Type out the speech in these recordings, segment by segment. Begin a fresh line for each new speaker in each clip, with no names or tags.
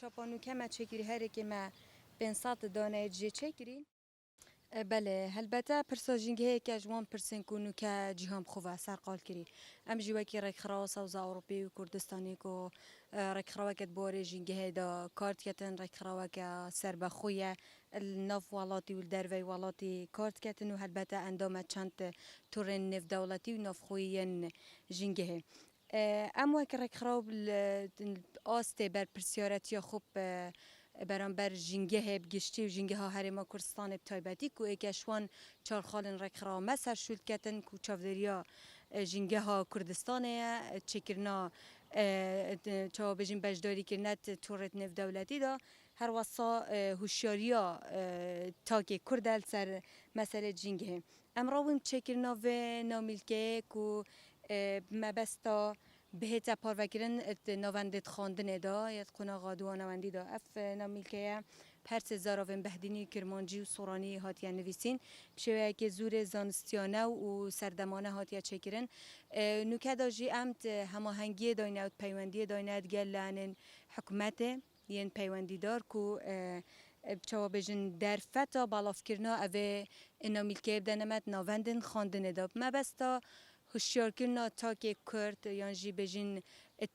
چاپانو که ما چکری هر که ما 500 دانه جی چکری بله البته پرساجینگه که جوان پرسین کنو که جهان خوبه سرقال کری ام جوی که رکخرا سوز اروپی و کردستانی کو رکخرا که باره جینگه دا کارت کتن رکخرا که سر بخویه الناف والاتی و دروی والاتی کارت کتن و البته اندام چند تورن نف دولتی و ناف خویین جینگه ام وک رکخرا آسته بر پرسیارتی خوب برانبر جنگه بگشتی و جنگه ها هرما کردستان بتایبتی کو ایکشوان چارخالن رکخرا مسر شد کتن کو چافدریا جنگه ها کردستانه چکرنا چا بجین بجداری کرنت تورت نف دولتی دا هر وصا هوشیاریا تاکی کردل سر مسئله جنگه امراویم چکرنا و نامیلکه کو مبستا بهت پاروکرین نواندت خواندن دا یا قنا قادو نواندی دا اف نامیل که پرس زاروین بهدینی کرمانجی و سورانی هاتیا نویسین بشه که زور زانستیانه و سردمانه هاتیا چکرین نکته جی امت هماهنگی داینه و پیوندی داینه گلن حکومت یین پیوندی دار کو چوا بجن در فتا بالاف کرنا اوه نامیل که بدنمت نواندن خواندن دا مبستا هوشیار کردن تا که کرد یعنی بجین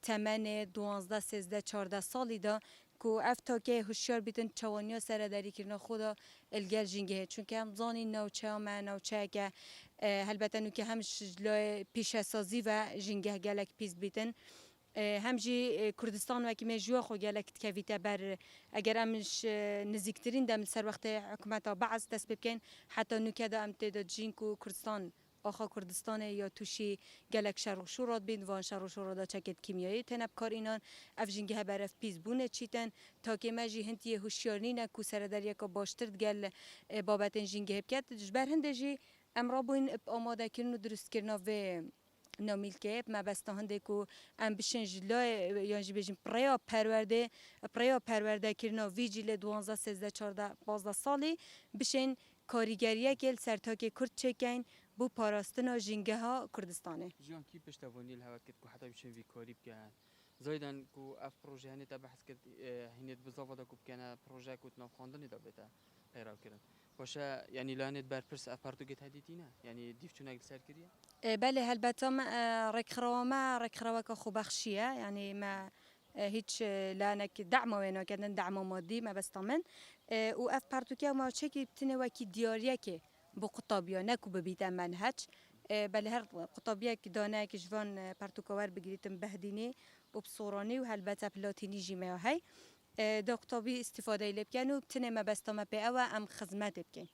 تمن 12 13 14 سالی دا کو افتا که هوشیار بیتن چوانیا سر داری کردن خدا الگل جنگه چون که هم زانی نوچه و ما نوچه که البته نو که همش لای پیش سازی و جنگه گلک پیش بیتن همجی کردستان و که مجوا خو گلک تکویته بر اگر امش نزدیکترین دم سر وقت حکومت بعض دست بکن حتی نو که دام تعداد جین کو کردستان آخا کردستان یا توشی گلک شر و شورات بین وان شر و شورات چکت کیمیایی تنب کار اینان افجینگه برف پیز بونه چیتن تا که مجی هنتی هوشیارنی نکو سر در یک باشترد گل بابت جینگه بکت جبر هندجی امرا بوین آماده کردن و درست کردن و نامیل که ما بسته هنده کو ام بشن جلای یعنی بجیم پریا پرورده کردن ویجیل 12 13 14 15 سالی بشن کاریگریه گل سرتاک کرد چکین بو پاراستنا جنگه ها کردستانه
جیان کی پشتوانی الهوات کو حتی بشن وی کاری بکن زایدن کو اف پروژه هنی تا بحث کرد هنیت بزاف دا کو بکنه پروژه کو تناف خواندنی دا بته پیرو کردن باشه یعنی لانت برپرس اپارتو گت هدیتینه یعنی دیف چونه سر کریه
بله هلبته ما رکخروا که خوب بخشیه یعنی ما هیچ لانك دعم وينو كان دعم مادي ما بس طمن و اف بارتوكا ما تشكي بتنه وكي دياريه كي بقطابيا نكو ببيت منهج بل هر قطابيه كي دانا كي جوان بارتوكوار بگریتم بهدینی و بصورانی و هلبته بلاتینی جیمه هاي دا قطابي استفاده لبكن و بتنه ما بس طمن بي او ام خدمات بكن